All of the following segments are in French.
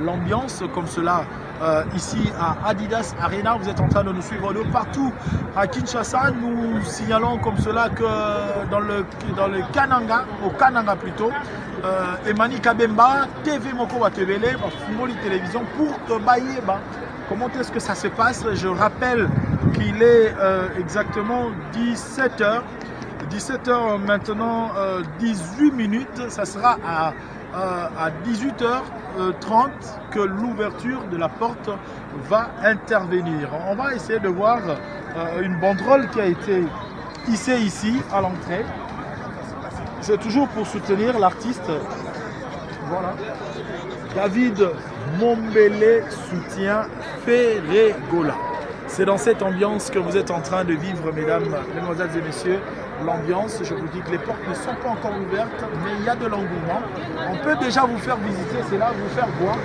l'ambiance comme cela ici à Adidas Arena. Vous êtes en train de nous suivre de partout à Kinshasa. Nous signalons comme cela que dans le Kananga, au Kananga plutôt, Emani Kabemba, TV Moko Watebele, Fumoli Télévision pour Baïeba. Comment est-ce que ça se passe? Je rappelle qu'il est exactement 17h. 17h maintenant, 18 minutes. Ça sera à 18h30 que l'ouverture de la porte va intervenir. On va essayer de voir une banderole qui a été hissée ici à l'entrée. C'est toujours pour soutenir l'artiste. Voilà. David Mombele soutient Ferregola. C'est dans cette ambiance que vous êtes en train de vivre, mesdames, mesdemoiselles et messieurs. L'ambiance, je vous dis que les portes ne sont pas encore ouvertes, mais il y a de l'engouement. On peut déjà vous faire visiter, c'est là, vous faire voir.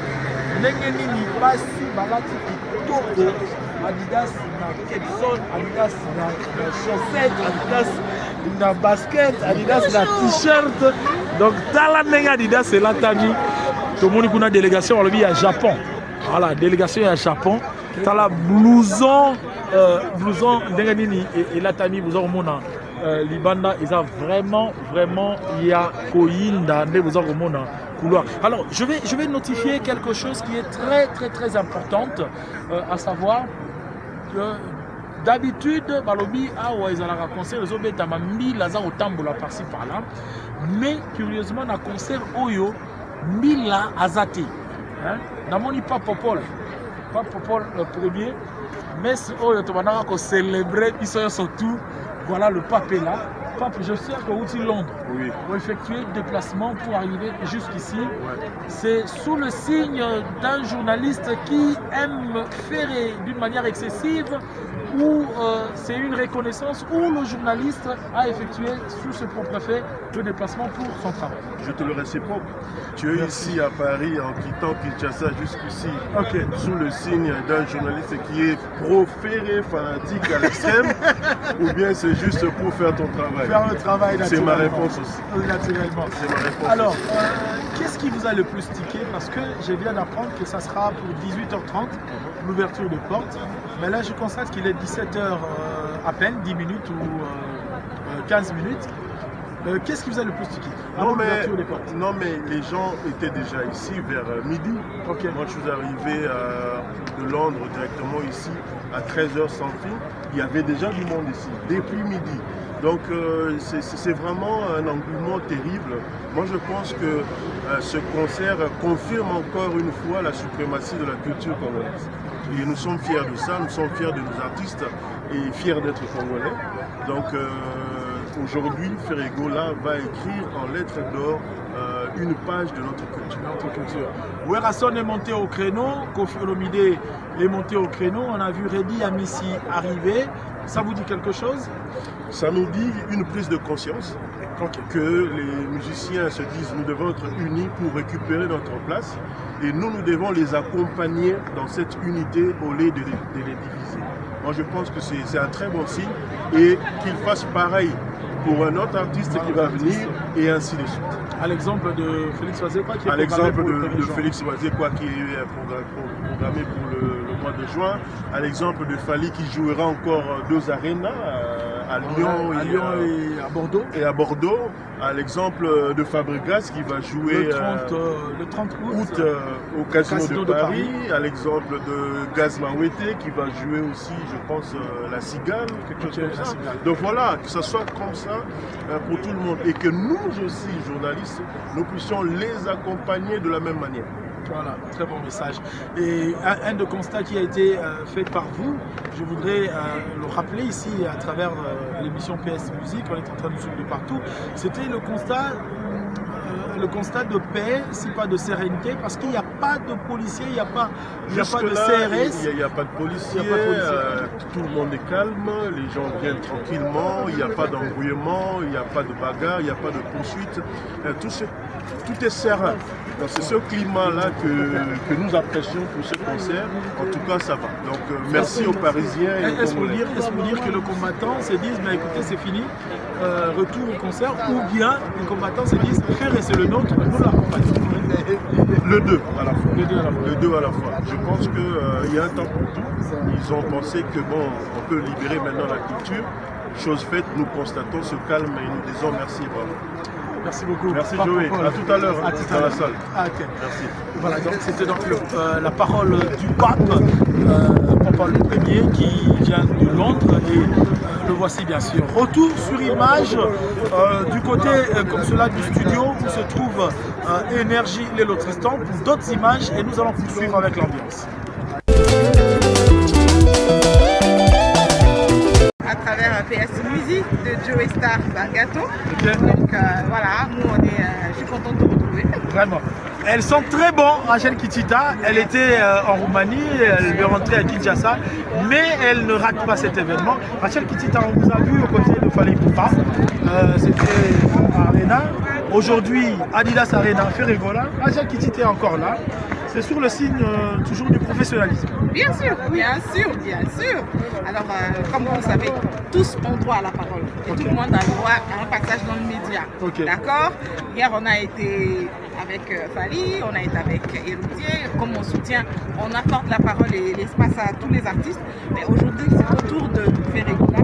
Nengenini, Basi, Balati, Kitoko, Adidas, Ketson, Adidas, chaussettes, Adidas, na basket, Adidas, na t-shirt. Donc, Tala Nenga Adidas, c'est là, Tani. Tout le monde a une délégation, on le dit à Japon. Voilà, délégation à Japon. Tala blouson, Nengenini et la Tani, vous aurez mon Libanda, ils ont vraiment, il y a Koyinda, vous aurez mon couloir. Alors, je vais notifier quelque chose qui est très importante, à savoir que d'habitude, Balobi a ou ils ont un concert, ils ont mis Tamami, Lazare au tamboula par-ci par-là, mais curieusement, dans le concert Oyo, Mila Azate. Namoni pas Popol le premier, mais c'est Oyo, tu vas célébrer, ils sont surtout. Voilà, le pape est là. Pape, je sais qu'au outil Londres, oui, pour effectuer le déplacement pour arriver jusqu'ici. Ouais. C'est sous le signe d'un journaliste qui aime faire d'une manière excessive, ou c'est une reconnaissance où le journaliste a effectué sous ce propre fait le déplacement pour son travail. Je te le réciproque. Tu es ici à Paris en quittant Kinshasa jusqu'ici, okay, sous le signe d'un journaliste qui est pro-ferré, fanatique à l'extrême, ou bien c'est juste pour faire ton travail? Faire le travail, c'est ma réponse aussi. Naturellement. C'est ma réponse. Alors, qu'est-ce qui vous a le plus tiqué? Parce que je viens d'apprendre que ça sera pour 18h30, l'ouverture de porte. Mais là, je constate qu'il est 17h à peine, 10 minutes ou 15 minutes. Qu'est-ce qui vous a le plus tiqué? Non, mais les gens étaient déjà ici vers midi. Okay. Moi, je suis arrivé de Londres directement ici à 13h sans fil. Il y avait déjà du monde ici, depuis midi. Donc, c'est vraiment un engouement terrible. Moi, je pense que ce concert confirme encore une fois la suprématie de la culture congolaise. Et nous sommes fiers de ça, nous sommes fiers de nos artistes et fiers d'être congolais. Donc, aujourd'hui, Ferregola va écrire en lettres d'or une page de notre culture. Werrason est monté au créneau, Koffi Olomide est monté au créneau, on a vu Reddy Amissi arriver. Ça vous dit quelque chose? Ça nous dit une prise de conscience, okay, que les musiciens se disent nous devons être unis pour récupérer notre place et nous devons les accompagner dans cette unité au lieu de les diviser. Moi je pense que c'est un très bon signe et qu'ils fassent pareil pour un autre artiste qui va venir et ainsi de suite. À l'exemple de Félix Wazekwa qui est Félix Wazekwa qui est programmé pour le mois de juin, à l'exemple de Fali qui jouera encore 2 arénas à Lyon, et à Bordeaux. À l'exemple de Fabregas qui va jouer le 30 août au Casino de Paris. À l'exemple de Gaz Mawete qui va jouer aussi, je pense, la Cigale, quelque chose comme ça. Donc voilà, que ce soit comme ça pour tout le monde et que nous aussi, journalistes, nous puissions les accompagner de la même manière. Voilà, très bon message. Et un des constats qui a été fait par vous, je voudrais le rappeler ici à travers l'émission PS Musique, on est en train de suivre de partout, c'était le constat de paix, si pas de sérénité, parce qu'il n'y a pas de policiers, il n'y a pas de CRS. Il n'y a pas de policiers, tout le monde est calme, les gens viennent tranquillement, il n'y a pas d'embrouillement, il n'y a pas de bagarre, il n'y a pas de poursuite. Tout est serein. C'est ce climat-là que nous apprécions pour ce concert. En tout cas, ça va. Donc, merci aux Parisiens. Est-ce pour dire que le combattant se dise, mais écoutez, c'est fini, retour au concert, ou bien les combattants se disent, frère, c'est le nôtre, nous l'accompagnons. Le deux à la fois. Les deux à la fois. Les deux à la fois. Je pense qu'il y a un temps pour tout. Ils ont pensé que bon, on peut libérer maintenant la culture. Chose faite, nous constatons ce calme et nous disons merci. Bravo. Merci beaucoup. Merci Joey. À tout à l'heure dans la salle. Ah, ok. Merci. Voilà, donc c'était donc la parole du pape, Papa le Premier, qui vient de Londres et le voici bien sûr. Retour sur image du côté comme cela du studio où se trouve Énergie Lelo Tristan pour d'autres images et nous allons poursuivre avec l'ambiance. À travers PS Musique de Joey Star Bangato. Okay. Donc voilà, nous je suis contente de vous retrouver. Vraiment. Elles sont très bons, Rachel Kitita. Elle était en Roumanie, elle veut rentrer à Kinshasa, mais elle ne rate pas cet événement. Rachel Kitita, on vous a vu aux côtés de Fally Ipupa. C'était à Arena. Aujourd'hui, Adidas Arena, Ferregola. Rachel Kitita est encore là. C'est sur le signe toujours du professionnalisme. Bien sûr, bien sûr, bien sûr. Alors, comme vous le savez, tous ont droit à la parole. Et tout le monde a droit à un passage dans le média. Okay. D'accord? Hier, on a été avec Fally, on a été avec Héritier. Comme on soutient, on accorde la parole et l'espace à tous les artistes. Mais aujourd'hui, c'est au tour de Ferregola,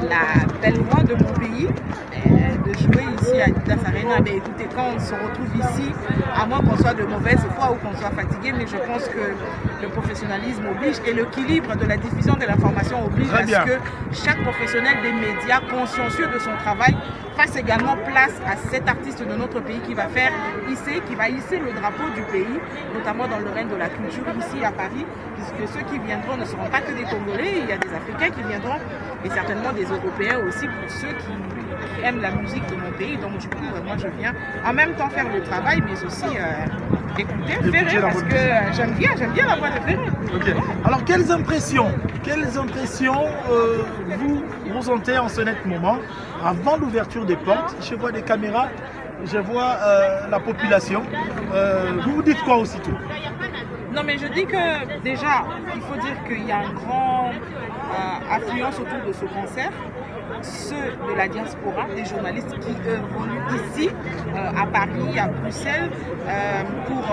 la belle voix de mon pays, de jouer ici à Adidas Arena. Mais écoutez, quand on se retrouve ici, à moins qu'on soit de mauvaise foi ou qu'on soit fatigué, mais je pense que le professionnalisme oblige et l'équilibre de la diffusion de l'information oblige à ce que chaque professionnel des médias consciencieux de son travail fasse également place à cet artiste de notre pays qui va hisser le drapeau du pays, notamment dans le domaine de la culture ici à Paris, puisque ceux qui viendront ne seront pas que des Congolais, il y a des Africains qui viendront et certainement des Européens aussi pour ceux qui aiment la musique de mon pays. Donc du coup, moi je viens en même temps faire le travail, mais aussi écouter Ferré, parce que j'aime bien la voix de Ferré. Okay. Alors quelles impressions vous ressentez en ce net moment avant l'ouverture des portes? Je vois des caméras, je vois la population. Vous vous dites quoi aussitôt? Non, mais je dis que déjà, il faut dire qu'il y a une grande affluence autour de ce concert. Ceux de la diaspora, des journalistes qui évoluent ici, à Paris, à Bruxelles, pour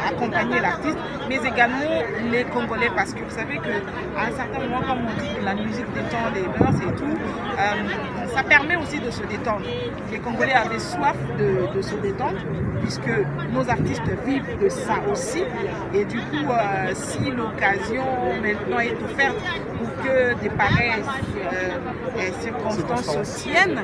accompagner l'artiste, mais également les Congolais, parce que vous savez qu'à un certain moment, comme on dit, la musique détend les mœurs et tout, ça permet aussi de se détendre. Les Congolais avaient soif de se détendre, puisque nos artistes vivent de ça aussi, et du coup, si l'occasion maintenant est offerte pour que des pareilles circonstances se tiennent,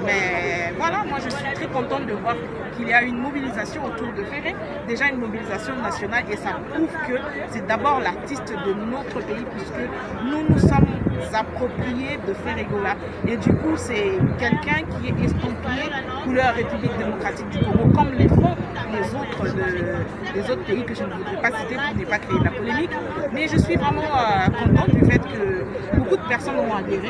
mais voilà, moi je suis très contente de voir qu'il y a une mobilisation autour de Ferré, déjà une mobilisation nationale, et ça prouve que c'est d'abord l'artiste de notre pays, puisque nous sommes appropriés de Ferregola, et du coup c'est quelqu'un qui est estampillé couleur République démocratique du Congo, comme les font les autres pays que je ne voudrais pas citer pour ne pas créer de la polémique. Mais je suis vraiment contente du fait que beaucoup de personnes ont adhéré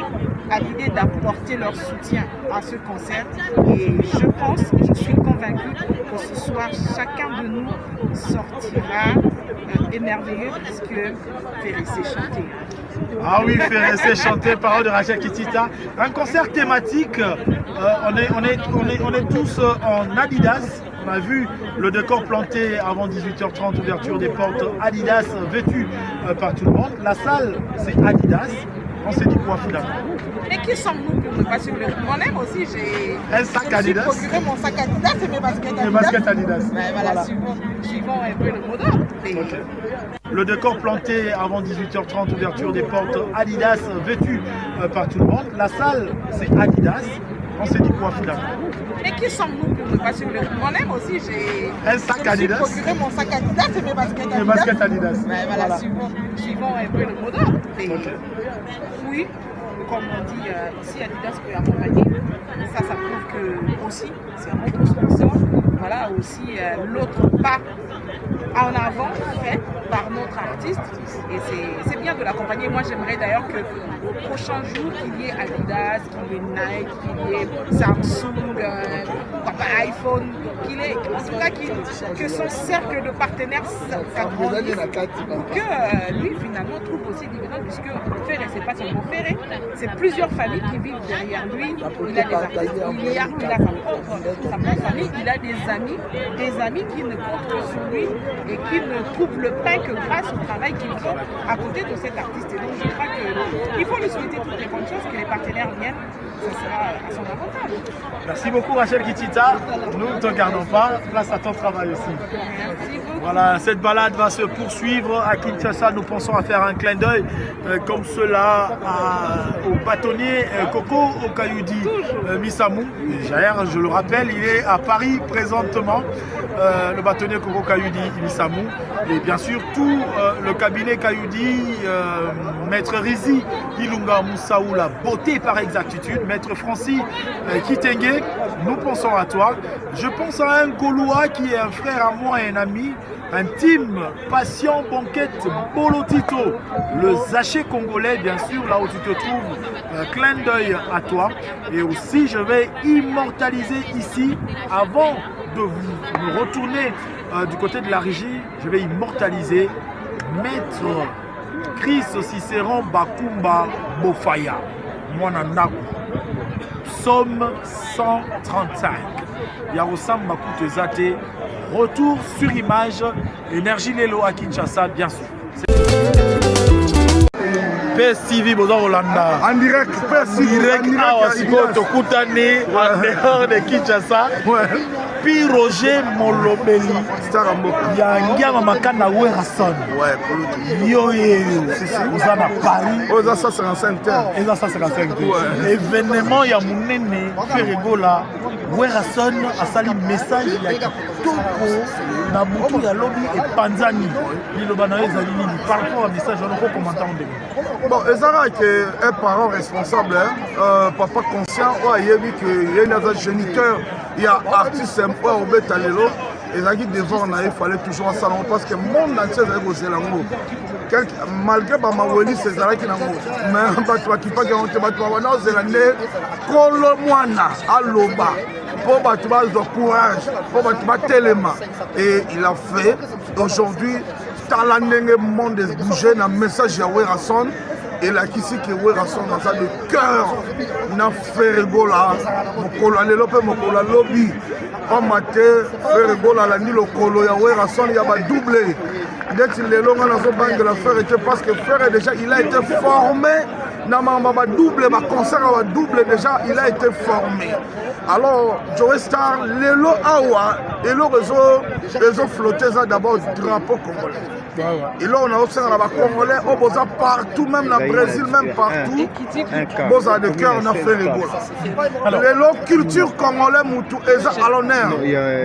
à l'idée d'apporter leur soutien à ce concert, et je suis convaincue que ce soir chacun de nous sortira émerveillé, puisque Ferré s'est chanté. Ah oui, Ferré s'est chanté, parole de Rachel Kitita. Un concert thématique, on est tous en Adidas. On a vu le décor planté avant 18h30, ouverture des portes Adidas vêtues par tout le monde. La salle, c'est Adidas. On s'est dit quoi finalement? Mais qui sommes-nous pour ne pas suivre le rythme? Moi-même aussi, j'ai Adidas. procuré mon sac Adidas et mes baskets Adidas. Les baskets Adidas. Ben voilà. Suivons un peu le mot d'ordre. Okay. Le décor planté avant 18h30, ouverture des portes Adidas vêtues par tout le monde. La salle, c'est Adidas. On s'est dit quoi finalement? Mais qui sommes-nous pour ne pas suivre le rythme? Moi-même aussi, j'ai Adidas. procuré mon sac Adidas et mes baskets Adidas. Les baskets Adidas. Ben voilà. Suivons un peu le mot d'ordre. Okay. Oui, comme on dit ici, Adidas peut accompagner. Ça prouve que aussi, c'est un autre sponsor. Voilà, aussi l'autre pas en avant fait par notre artiste et c'est bien de l'accompagner. Moi j'aimerais d'ailleurs qu'au prochain jour qu'il y ait Adidas, qu'il y ait Nike, qu'il y ait Samsung, iPhone, qu'il ait en tout cas que son cercle de partenaires s'agrandisse, que lui finalement trouve aussi dividende puisque Ferré c'est pas seulement Ferré, c'est plusieurs familles qui vivent derrière lui. Il a des artistes, il a sa propre famille, il a des amis qui ne comptent que sur lui et qui ne trouvent le pain que grâce au travail qu'ils font à côté de cet artiste. Et donc je crois qu'il faut lui souhaiter toutes les bonnes choses, que les partenaires viennent, ce sera à son avantage. Merci beaucoup Rachel Kitita, nous ne te gardons pas, place à ton travail aussi. Merci beaucoup. Voilà, cette balade va se poursuivre à Kinshasa. Nous pensons à faire un clin d'œil comme cela au bâtonnier Coco Okayudi Missamou. D'ailleurs, je le rappelle, il est à Paris présentement, le bâtonnier Coco Kayudi Missamou. Et bien sûr, tout le cabinet Kayudi, Maître Rizi Ilunga Moussaou, la beauté par exactitude, Maître Francis Kitenge, nous pensons à toi. Je pense à un Gaulois qui est un frère à moi et un ami intime, patient, banquette, Bolotito, le Zaché congolais, bien sûr, là où tu te trouves, clin d'œil à toi. Et aussi, je vais immortaliser ici, avant de vous retourner du côté de la régie, je vais immortaliser Maître Chris Cicéron Bakumba Bofaya, Mwananaku, Somme 135. Yarosam Makoute Zate, retour sur image, Énergie Lelo à Kinshasa, bien sûr. PSTV Boza Rolanda. En direct, direct à Wasiko Tokutane, en dehors de Kinshasa. Puis Roger Molobeli. Yangia Makana Werason. Yo, vous êtes à Paris. Oza 155 terres. Et ça, 155 événement, il y a mon aîné, Ferregola. Werason a sali message, il y a Kitoko, Nabutu, Yalobi et Panzani. Lilobana Ezalini, par rapport à message, on a commenté en début. Bon, Ezara est un parent responsable, papa conscient, il y a vu qu'il y a un géniteur, il y a artiste, au Betalelo, et là, il fallait toujours un salon parce que le monde entier est au Zélango. Malgré ma weli c'est ça qui n'a mais pas qui pas qui ont été battus au Zélandais, Colomwana, Aloba, pour battre le courage, pour battre tellement. Et il a fait aujourd'hui, Talanenge monde de bouger dans le message à Werason. Et là, qui c'est que Werason dans ça de cœur, n'a fait rigola, Mokola Lelope, Mokola Lobby. En matière, fait rigola, la ni le colo, ya Werason, il y a un doublé. Dès que les longs dans son banque de la faire était parce que Frère déjà, il a été formé. Dans ma double, ma concert à double déjà, il a été formé. Alors, Joe Star, les lots Awa, et le réseau flotté ça d'abord drapeau congolais. Et là, on a aussi un Congolais, on bosse partout, même dans le Brésil, même partout. Bosse de cœur, on a fait les goals. Les lots culture congolais, Moutou, et ça à l'honneur.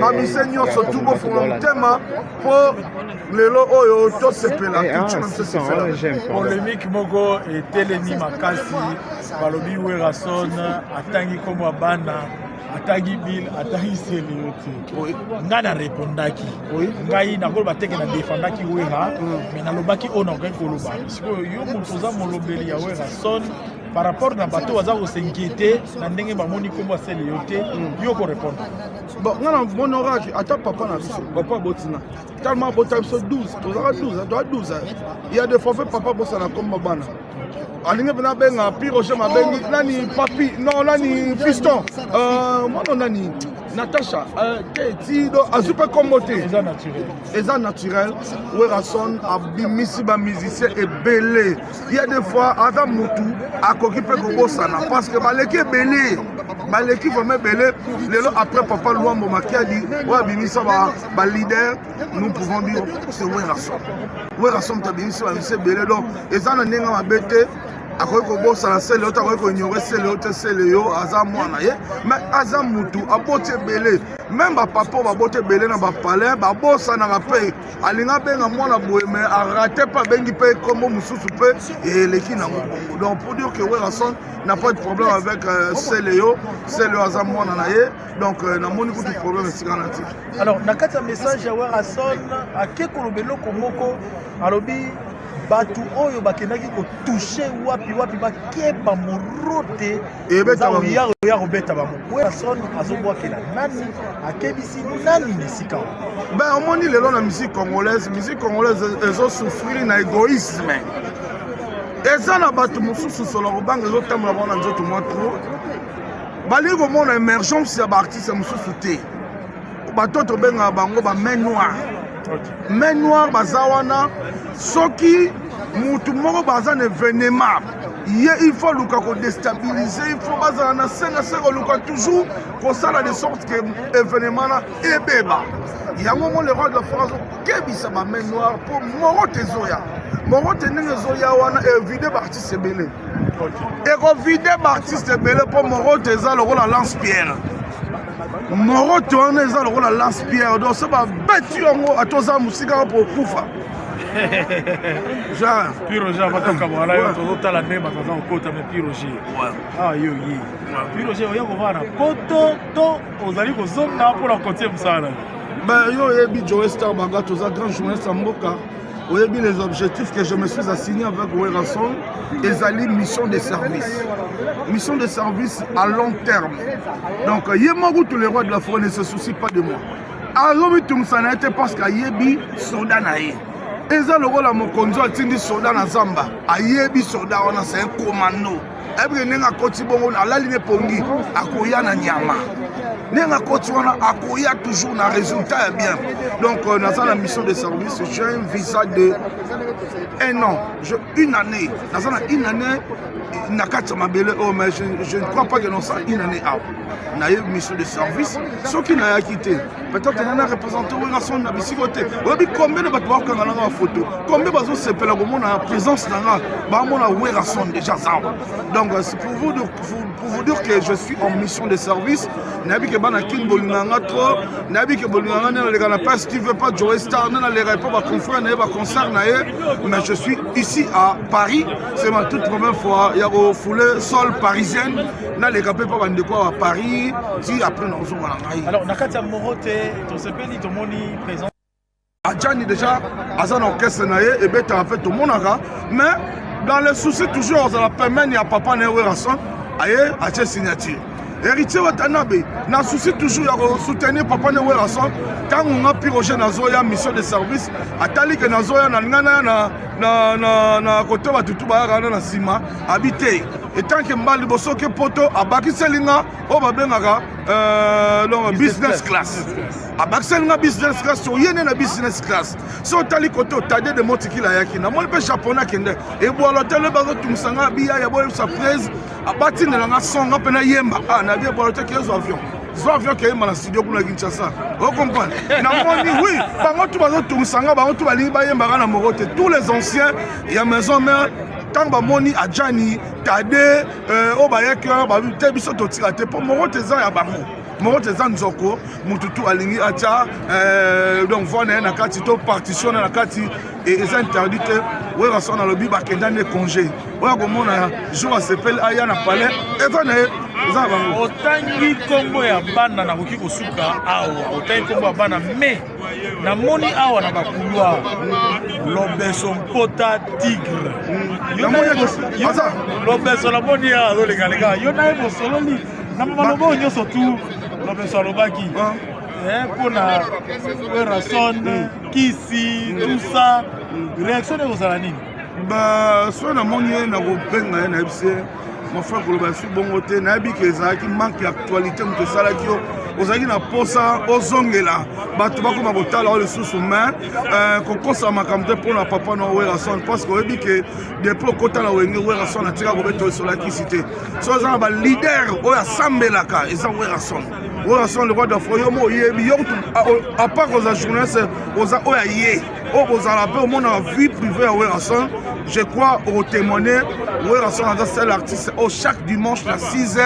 Ma mission, surtout, pour le thème, pour les lots, oh, tout se fait la culture, même si c'est fait. Polémique Mogo et Télémi Makasi, Balobi Werason, Atangi Komo Abana. Atagi Bill, Atagi Seliote. Ngana répondaki. Ngai na gol bateke na défendaki Wera, mais na lobaki ona ngaki koloba. Parce que yo mutoza molobeli ya Werason par rapport na bateau waza ko s'inquiéter na ndenge ba moni kombo Seliote, yo ko répondre. Bon, ngana monoraki ata papa na biso, papa botina. Tellement beau time so 12, tozara 12, doit 12. Il y a des forfaits papa bossa na kombo bana. Alinge bena benga pi Roger mabengi nani papi non nani fiston moi nani Natacha Tido azupe komote eza naturel Werason abimisi ba musicien ebele il y a des fois Adam Moutou akoki pe kobosana parce que baleki ebele baleki vraiment ebele lelo après papa Luambo Makiadi ou abimisa ba leader nous pouvons dire c'est Werason tabimisi ba musicien ebele donc eza na ndenga mabete akoki kobosana sele oyo akoki koignore sele oyo te sele yo aza mwana ye mais aza mutu aboti ebele même bapapa oyo baboti ebele na bapalin babosanaka mpe alinga abenga mwana boye mais arate mpe abengi mpe kombo mosusu mpe eleki nango bongo donc pour dire que Werason n'a pas de problème avec sele yo aza mwana na ye donc namoni kutu problème esika na ti. Alors na kati ya message ya Werason ake koloba eloko moko alobi batu oyo bakendaki kotouche wapi bakeba morote ya kobeta bango. Werason azobwakela nani akebisi nani misika ben omoni lelo na musique congolaise ezosouffrir na égoïsme eza na bato mosusu solo kobanga ezotambola bango na nzoto mwa tro balingi komona émergence ya baartiste mosusu te bato tobengaka bango bamain noire baza wana soki mutu moko baza na événement ye il faut luka kodestabiliser il faut bazala na se koluka toujours kosala de sorte que événement na ebeba yango mo le roi de la France okebisa bamain noire mpo morote ndenge ezoya wana evide baartiste ebele ekovide baartiste ebele mpo morote eza lokola lance pierre morote wana eza lokola lance pierre donc so babeti yango atoza mosika mpo okufa Piroger batakamwala yo tozotala nde bato aza kokota me Piroger yo ye Piroger oya kovaa na poto to ozali kozonga mpona kotie mosala yo oyebi Joe Star Banga toza grand journaliste ya mboka oyebi les objectifs que je me suis assigné avec Werason ezali mission de service à long terme donc ye moko tous les rois de la forêt ne se soucie pas de moi azobi tumusana ete parce qu'ayebi soda na ye eza lokola mokonzi atindi soda na zamba ayebi soda wana c'est un commando ebike ndenge akoti bongo alali ne pongi akoya na nyama ndenge akoti wana akoya toujours na résultat ya bien donc naza na mission de service j'ai un visa de 1 an une année naza na une année na kati ya mabele oh mais je ne crois pas que non ça une année awa nayebi mission de service soki nayaki te peut-être nana représenté Werason na bisiko te oyebi combien de bato bakokanga nanga bafoto combien bazosepela komona présence nanga bamona Werason déjà zawa donc c'est pour vous dire que je suis en mission de service nayebi ke bana kin bolinganga trop nayebi ke bolinganga nde naleka na place tu veux pas Joe Star nde naleka epo baconfrère naye baconcert na ye mais je suis ici à Paris c'est ma toute première fois ya kofoule sol parisienne naleka mpe mpo bandeko à Paris ti après nazongwana ngai. Alors na kati ya morote tosepeli tomoni présent Adjani déjà aza na orchestre na ye ebetaka mpe tomonaka mais dans les soucis toujours ozala pemene ya papa na ye Werason aye atie signature héritier watanabe na souci toujours ya kosoutenir papa na Werason ntango nga Piroger nazoya mission de service atali ke nazoya na linga na kote batutu bayaka wana na nsima abi te etanke mbali liboso ke poto abakiselinga oyo babengaka business class abakiselinga business class toyene na business class so otali kote otade de motikila ayaki namoni mpe japonais akende ebwalo te le bazotumisanga biya ya boye surprise abatindelanga songa mpe nayemba nabi ebwalo te kezo avion qui est dans studio pour la Kinshasa. Vous comprenez? Oui, bango tout bazotumisanga bango tout balingi bayembaka na morote tous les anciens ya maison mère tant bamoni Adjani Tade obayeki te biso totika te po morote eza ya bango morote eza nzoko mututu alingi atia donc vona na kati to partition na kati eza interdit te Werason alobi bakenda ne congé oya komona jour asepeli aya na palais eza na otangi kombo ya bana nakoki kosuka awa otangi kombo ya bana me namoni awa na bakulwa Lobeso Mpota Tigre Lobeso namoni awa azolekaleka yo naye bosololi na malobo nyonso tu Lobeso alobaki mpona Werason Kisi tout ça réaction ekozala nini soki namoni ye nakobenga ye nayebi se mon frère koloba esi bongo te nayebi ke ezalaki manque ya actualité moto esalaki yo ozalaki na posa ozongela bato bakoma kotala oyo lisusu mais kokosa makambo te mpona papa na Werason parce que oyebi ke depuis okota na wenge Werason atika kobeta esolakisi te so eza na balider oyo asambelaka eza Werason le roi d'Afrique yo mo oyebi yo à part koza journaliste oza oyo aye vous avez au monde en vie privée à Werason, je crois au témoigner, Werason a c'est l'artiste chaque dimanche à 6h,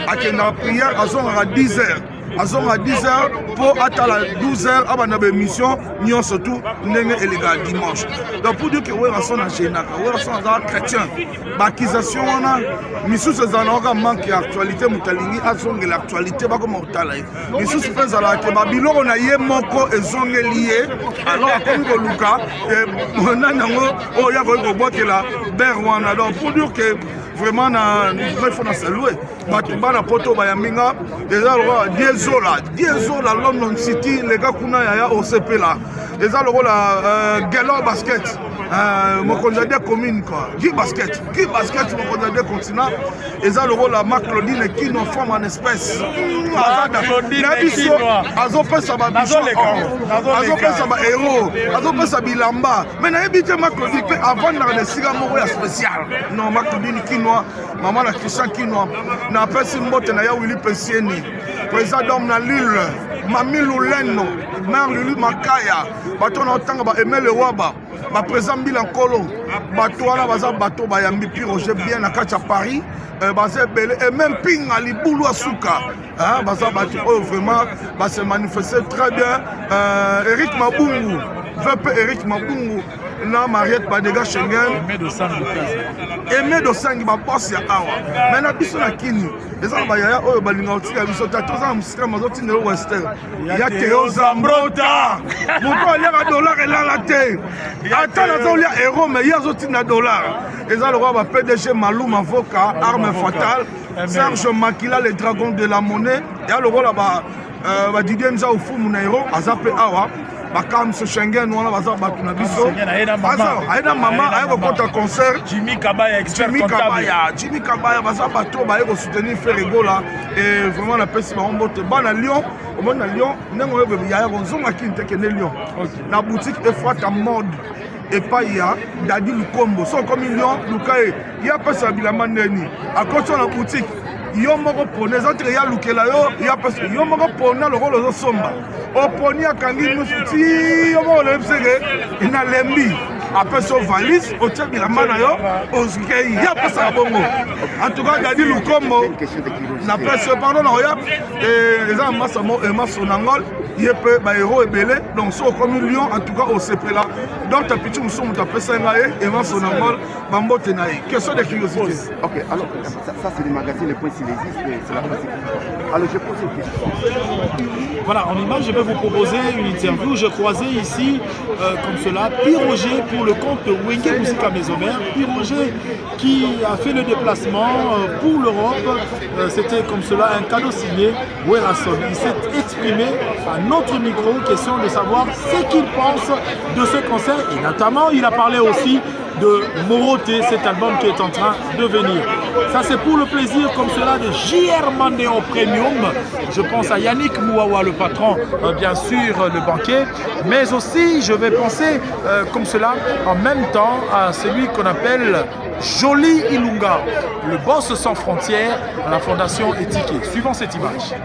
à la prière à 10h. À 10h pour attendre 12h avant la émission, nous surtout dimanche. Donc pour dire que Werason a général, Werason a chrétien, l'accusation on a, Missou c'est un manque d'actualité, Moutalingi a zongue l'actualité, pas comme Moutalaï. Missou c'est pas à que Babylone on a yé moko et zongue lié, alors comme Luka, on a nango, oh y'a quoi boire que la berwana. Donc pour dire que vraiment il faut saluer. Batumba na poto bayaminga déjà le Diesola London City les gars kuna ya OCP là déjà le la Gelo basket mon candidat commune quoi qui basket mon candidat continent déjà le la Marc Claudine qui nous forme en espèce azo pesa ba azo pesa ba héros azo pesa bilamba mais na ebité Marc Claudine avant na le siga moko ya spécial non Marc Claudine qui noir maman la Christian qui noir na pesi mbote na ya Willy Pensieni président na Lille Mami Luleno mère Lulu Makaya bato na otanga ba Emile Waba ba président Bilankolo bato wana baza bato ba yambi pi Roger bien na kati ya Paris baza belé et même Pinga Libulu Asuka hein baza bato vraiment ba se manifester très bien Eric Mabungu VP Eric Mabungu na Mariette Badega Schengen Aimé de Sangi ba boss ya awa mais na biso na kini eza ba yaya oyo balinga otika biso tatoza musika mazoti ne western ya Théo Zambrota muko lia dollar elala te ata na zolia euro mais ya zoti na dollar eza le roi ba PDG Malum avocat arme fatale Serge Makila le dragon de la monnaie ya le roi ba Didier Nza ufumu na euro azape awa bakam ce Schengen wana baza batu na biso aina mama ayo kota concert Jimmy Kabaya expert comptable Jimmy Kabaya baza bato ba yeko soutenir Ferregola et vraiment la pesi ba mbote bana Lyon au monde na Lyon nengo yebe ya zonga kinte ke ne Lyon na boutique Efrata mode et pas ya Dadi Lukombo so comme Lyon lukae ya pesa bilama neni akoso na boutique yo moko pone entre ya lukela yo pesa yo moko pona le rôle zo somba oponi akangi musuti yo moko le psege ina lembi après so valise au tchèque la mana yo oskei ya pesa bongo en tout cas Dadi Lukombo na pesa pardon na ya et les amassa mo et maso nangol yepe ba héros ebele donc so comme Lyon en tout cas au CP là donc ta petit muso muta pesa ngaye et maso nangol ba mbote naï question de curiosité. OK, alors ça c'est les magazines les points s'il existe c'est la pratique. Alors je pose une question. Voilà, en image, je vais vous proposer une interview. Je croisais ici, comme cela, Piroger pour le compte de Wenge Musica Maisomère. Piroger qui a fait le déplacement pour l'Europe. C'était comme cela un cadeau signé Werason. Il s'est exprimé à notre micro, question de savoir ce qu'il pense de ce concert. Et notamment, il a parlé aussi de Moroté, cet album qui est en train de venir. Ça c'est pour le plaisir comme cela de JR Mandéon Premium. Je pense à Yannick Mouawa, le patron, bien sûr le banquier, mais aussi je vais penser comme cela en même temps à celui qu'on appelle Jolie Ilunga, le boss sans frontières à la fondation Étiquée. Suivant cette image.